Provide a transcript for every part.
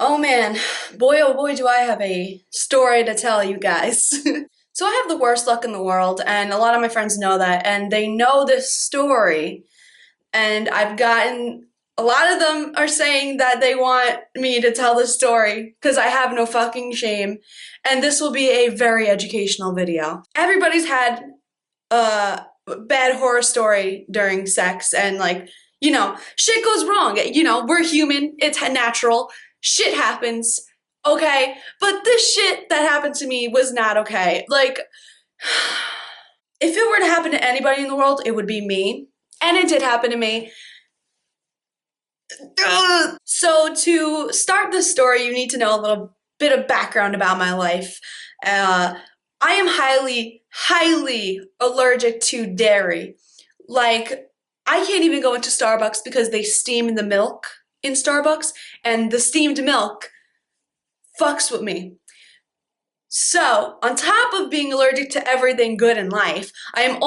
Oh man, boy oh boy do I have a story to tell you guys. So I have the worst luck in the world, and a lot of my friends know that, and they know this story. And I've gotten a lot of them are saying that they want me to tell this story because I have no fucking shame. And this will be a very educational video. Everybody's had a bad horror story during sex, and shit goes wrong. We're human, it's natural. Shit happens, okay? But this shit that happened to me was not okay. Like, if it were to happen to anybody in the world, it would be me. And it did happen to me. Ugh. So to start this story, you need to know a little bit of background about my life. I am highly, highly allergic to dairy. Like, I can't even go into Starbucks because they steam the milk in Starbucks, and the steamed milk fucks with me. So, on top of being allergic to everything good in life, I have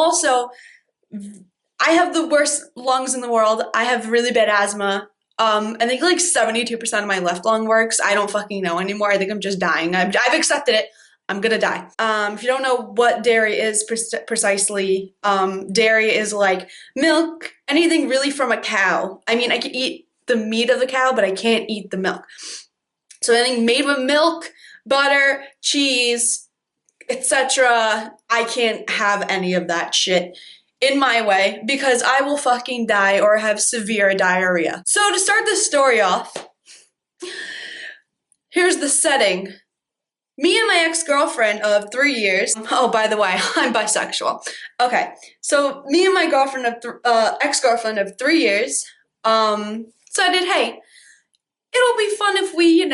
the worst lungs in the world. I have really bad asthma. I think like 72% of my left lung works. I don't fucking know anymore. I think I'm just dying. I've accepted it. I'm gonna die. If you don't know what dairy is precisely, dairy is like milk, anything really from a cow. I mean, I can eat the meat of the cow, but I can't eat the milk. So anything made with milk, butter, cheese, etc., I can't have any of that shit in my way because I will fucking die or have severe diarrhea. So to start this story off, here's the setting. Me and my ex-girlfriend of 3 years, oh, by the way, I'm bisexual. Okay, so me and my ex-girlfriend of 3 years, decided, hey, it'll be fun if we,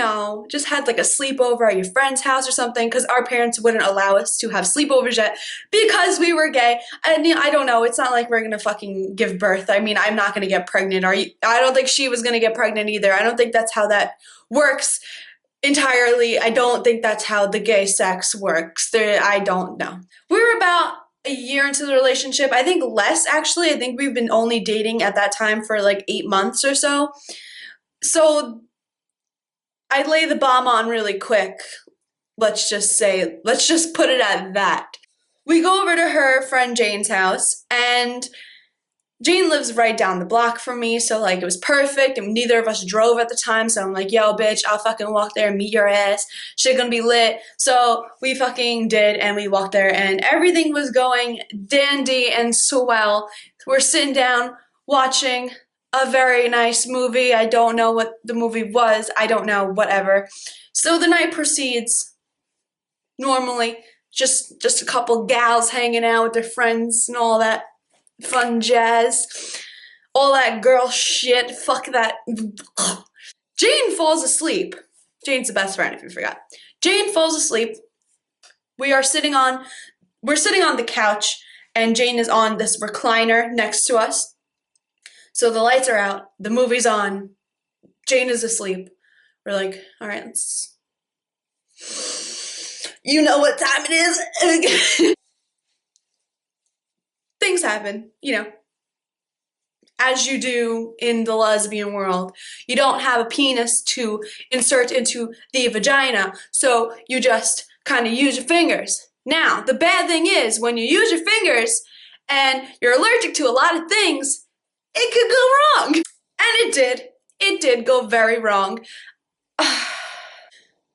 just had like a sleepover at your friend's house or something, because our parents wouldn't allow us to have sleepovers yet because we were gay. And I don't know, it's not like we're gonna fucking give birth. I mean, I'm not gonna get pregnant. I don't think she was gonna get pregnant either. I don't think that's how that works entirely. I don't think that's how the gay sex works. I don't know. We were about a year into the relationship. I think less, actually. I think we've been only dating at that time for like 8 months or so. So I lay the bomb on really quick. Let's just put it at that. We go over to her friend Jane's house, and Jane lives right down the block from me, so like it was perfect, and neither of us drove at the time, so I'm like, yo, bitch, I'll fucking walk there and meet your ass. Shit gonna be lit. So we fucking did, and we walked there, and everything was going dandy and swell. We're sitting down watching a very nice movie. I don't know what the movie was. I don't know, whatever. So the night proceeds normally. Just a couple gals hanging out with their friends and all that fun jazz. All that girl shit. Fuck that. Jane falls asleep. Jane's the best friend, if you forgot. Jane falls asleep. We're sitting on the couch, and Jane is on this recliner next to us. So the lights are out, the movie's on, Jane is asleep. We're like, all right, you know what time it is. Things happen, as you do in the lesbian world. You don't have a penis to insert into the vagina, so you just kind of use your fingers. Now, the bad thing is, when you use your fingers and you're allergic to a lot of things, it could go wrong. And it did. It did go very wrong.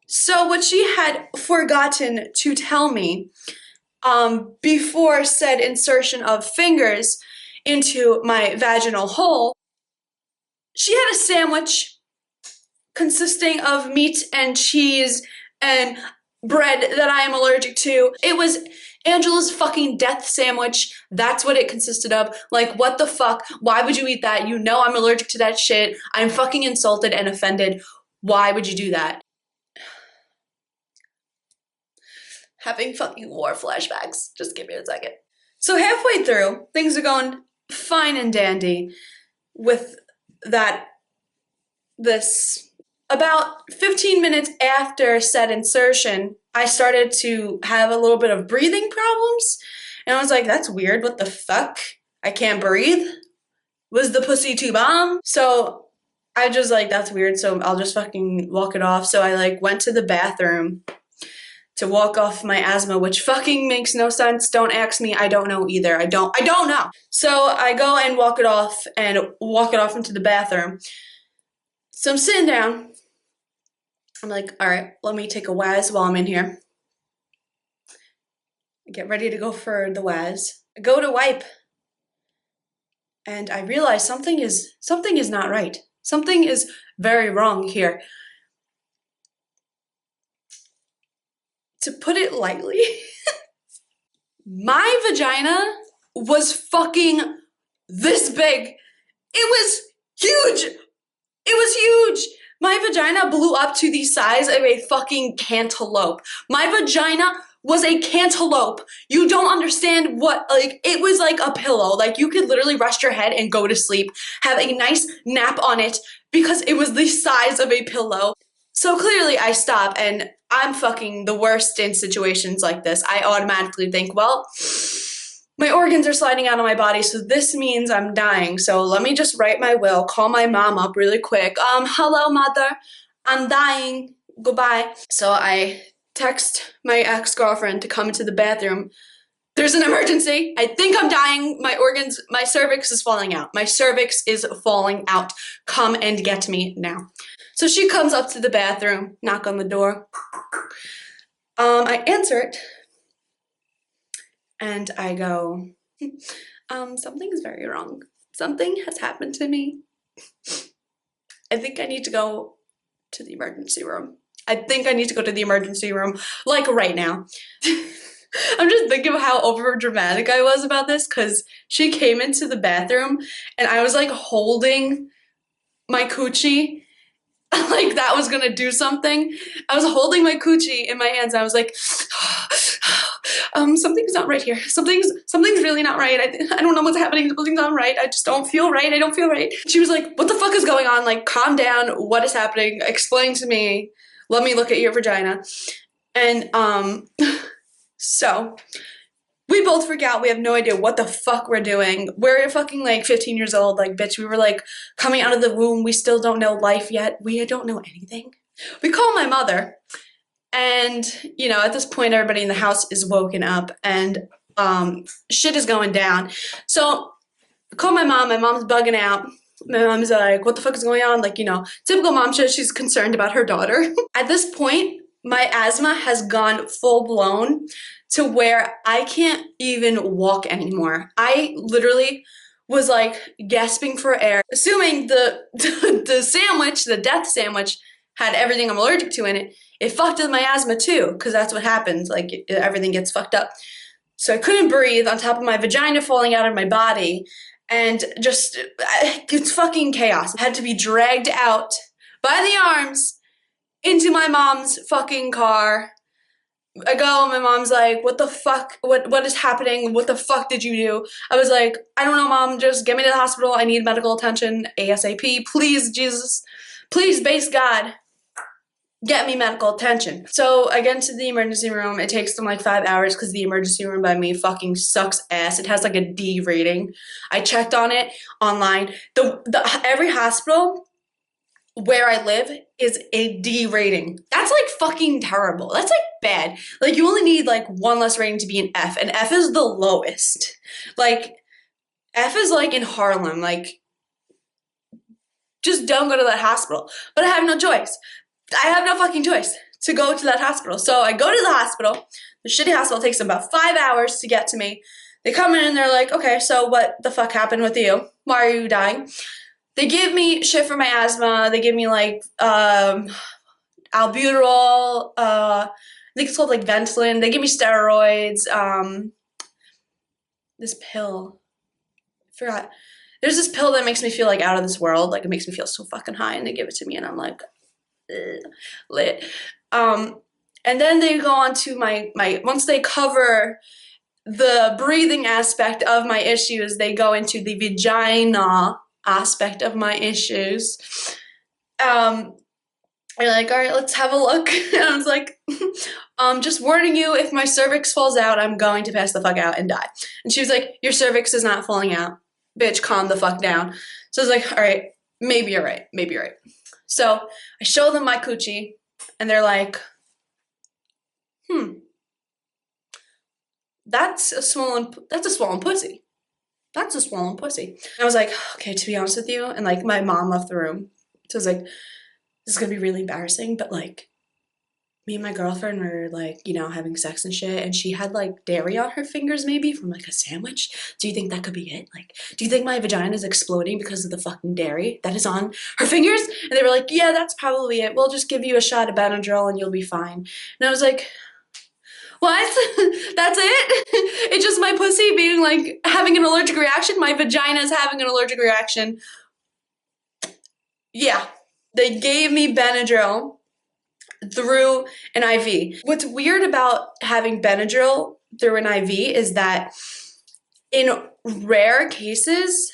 So what she had forgotten to tell me before said insertion of fingers into my vaginal hole, she had a sandwich consisting of meat and cheese and bread that I am allergic to. It was Angela's fucking death sandwich. That's what it consisted of. Like, what the fuck? Why would you eat that? You know I'm allergic to that shit. I'm fucking insulted and offended. Why would you do that? Having fucking war flashbacks. Just give me a second. So halfway through, things are going fine and dandy with this. About 15 minutes after said insertion, I started to have a little bit of breathing problems. And I was like, that's weird. What the fuck? I can't breathe. Was the pussy too bomb? So I just like, that's weird, so I'll just fucking walk it off. So I like went to the bathroom to walk off my asthma, which fucking makes no sense. Don't ask me. I don't know either. I don't know. So I go and walk it off into the bathroom. So I'm sitting down. I'm like, all right, let me take a waz while I'm in here. I get ready to go for the waz. I go to wipe. And I realize something is not right. Something is very wrong here. To put it lightly, my vagina was fucking this big. It was huge. It was huge. My vagina blew up to the size of a fucking cantaloupe. My vagina was a cantaloupe. You don't understand what, like, it was like a pillow. Like, you could literally rest your head and go to sleep, have a nice nap on it, because it was the size of a pillow. So clearly I stop, and I'm fucking the worst in situations like this. I automatically think, well, my organs are sliding out of my body, so this means I'm dying. So let me just write my will, call my mom up really quick. Hello, mother. I'm dying. Goodbye. So I text my ex-girlfriend to come into the bathroom. There's an emergency. I think I'm dying. My cervix is falling out. My cervix is falling out. Come and get me now. So she comes up to the bathroom, knock on the door. I answer it. And I go, something's very wrong. Something has happened to me. I think I need to go to the emergency room. I think I need to go to the emergency room, like right now. I'm just thinking of how over dramatic I was about this, because she came into the bathroom and I was like holding my coochie like that was gonna do something. I was holding my coochie in my hands and I was like, something's not right here. Something's really not right. I don't know what's happening. Something's not right. I just don't feel right. I don't feel right. She was like, what the fuck is going on? Like, calm down. What is happening? Explain to me. Let me look at your vagina. And so we both freak out. We have no idea what the fuck we're doing. We're fucking like 15 years old. Like, bitch, we were like coming out of the womb. We still don't know life yet. We don't know anything. We call my mother. And, you know, at this point, everybody in the house is woken up and shit is going down. So I call my mom. My mom's bugging out. My mom's like, what the fuck is going on? Like, you know, typical mom shit. She's concerned about her daughter. At this point, my asthma has gone full blown to where I can't even walk anymore. I literally was like gasping for air. Assuming the sandwich, the death sandwich, had everything I'm allergic to in it, it fucked with my asthma too, because that's what happens, like everything gets fucked up. So I couldn't breathe on top of my vagina falling out of my body, and just, it's fucking chaos. I had to be dragged out by the arms into my mom's fucking car. I go, my mom's like, what the fuck, what is happening? What the fuck did you do? I was like, I don't know, mom, just get me to the hospital. I need medical attention ASAP. Please, Jesus, please, base God, get me medical attention. So I get into the emergency room. It takes them like 5 hours because the emergency room by me fucking sucks ass. It has like a D rating. I checked on it online. Every hospital where I live is a D rating. That's like fucking terrible. That's like bad. Like, you only need like one less rating to be an F, and F is the lowest. Like, F is like in Harlem. Like, just don't go to that hospital. But I have no choice. I have no fucking choice to go to that hospital. So I go to the hospital. The shitty hospital takes them about 5 hours to get to me. They come in and they're like, okay, so what the fuck happened with you? Why are you dying? They give me shit for my asthma. They give me like albuterol. I think it's called like Ventolin. They give me steroids. This pill. I forgot. There's this pill that makes me feel like out of this world. Like, it makes me feel so fucking high, and they give it to me and I'm like, lit. And then they go on to my once they cover the breathing aspect of my issues, they go into the vagina aspect of my issues. They're like, all right, let's have a look. And I was like, just warning you, if my cervix falls out, I'm going to pass the fuck out and die. And she was like, your cervix is not falling out. Bitch, calm the fuck down. So I was like, all right, maybe you're right. Maybe you're right. So I show them my coochie, and they're like, that's a swollen pussy. That's a swollen pussy. And I was like, okay, to be honest with you, and like my mom left the room. So I was like, this is gonna be really embarrassing, but like me and my girlfriend were like, you know, having sex and shit, and she had like dairy on her fingers maybe from like a sandwich. Do you think that could be it? Like, do you think my vagina is exploding because of the fucking dairy that is on her fingers? And they were like, yeah, that's probably it. We'll just give you a shot of Benadryl and you'll be fine. And I was like, what? That's it? It's just my pussy being like having an allergic reaction? My vagina is having an allergic reaction. Yeah. They gave me Benadryl through an IV. What's weird about having Benadryl through an IV is that in rare cases,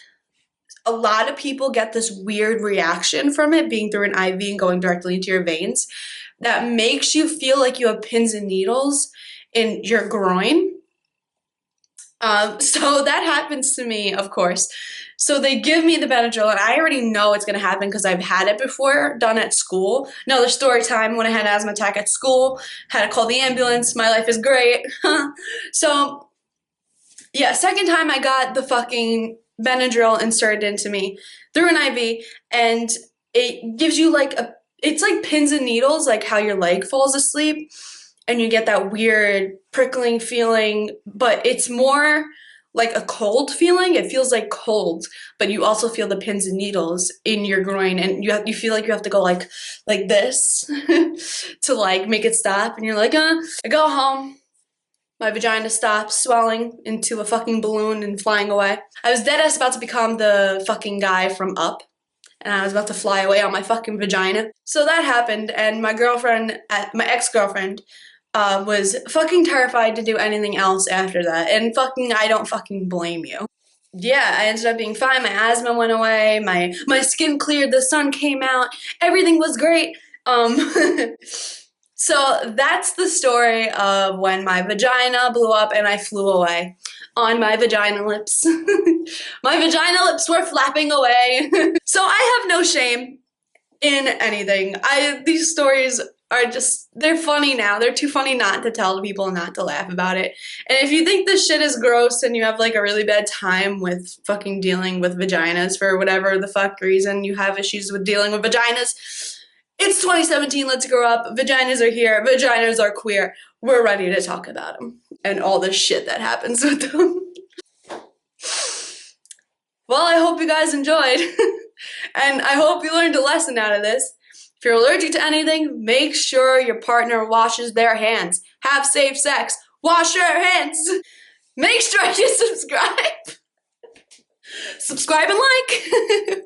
a lot of people get this weird reaction from it being through an IV and going directly into your veins that makes you feel like you have pins and needles in your groin. So that happens to me, of course. So they give me the Benadryl, and I already know it's gonna happen because I've had it before, done at school. Another story time when I had an asthma attack at school, had to call the ambulance. My life is great. So yeah, second time I got the fucking Benadryl inserted into me through an IV, and it gives you like it's like pins and needles, like how your leg falls asleep, and you get that weird prickling feeling, but it's more like a cold feeling. It feels like cold, but you also feel the pins and needles in your groin, and you feel like you have to go like this to like make it stop, and you're like, I go home. My vagina stops swelling into a fucking balloon and flying away. I was dead ass about to become the fucking guy from Up, and I was about to fly away on my fucking vagina. So that happened, and my girlfriend, my ex-girlfriend, was fucking terrified to do anything else after that, and fucking I don't fucking blame you. Yeah, I ended up being fine. My asthma went away. My skin cleared. The sun came out. Everything was great. So that's the story of when my vagina blew up and I flew away on my vagina lips. My vagina lips were flapping away. So I have no shame in anything. These stories are just, they're funny now. They're too funny not to tell people and not to laugh about it. And if you think this shit is gross and you have like a really bad time with fucking dealing with vaginas for whatever the fuck reason you have issues with dealing with vaginas, it's 2017, let's grow up. Vaginas are here. Vaginas are queer. We're ready to talk about them and all the shit that happens with them. Well, I hope you guys enjoyed. And I hope you learned a lesson out of this. If you're allergic to anything, make sure your partner washes their hands. Have safe sex. Wash your hands. Make sure you subscribe. Subscribe and like.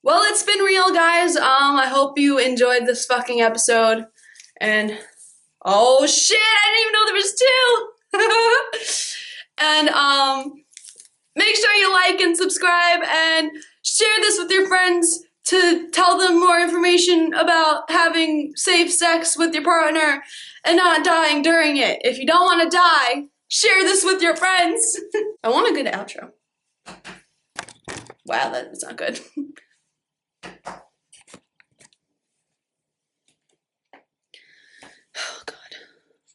Well, it's been real, guys. I hope you enjoyed this fucking episode. And oh shit, I didn't even know there was 2. And make sure you like and subscribe and share this with your friends to tell them more information about having safe sex with your partner and not dying during it. If you don't want to die, share this with your friends. I want a good outro. Wow, that's not good.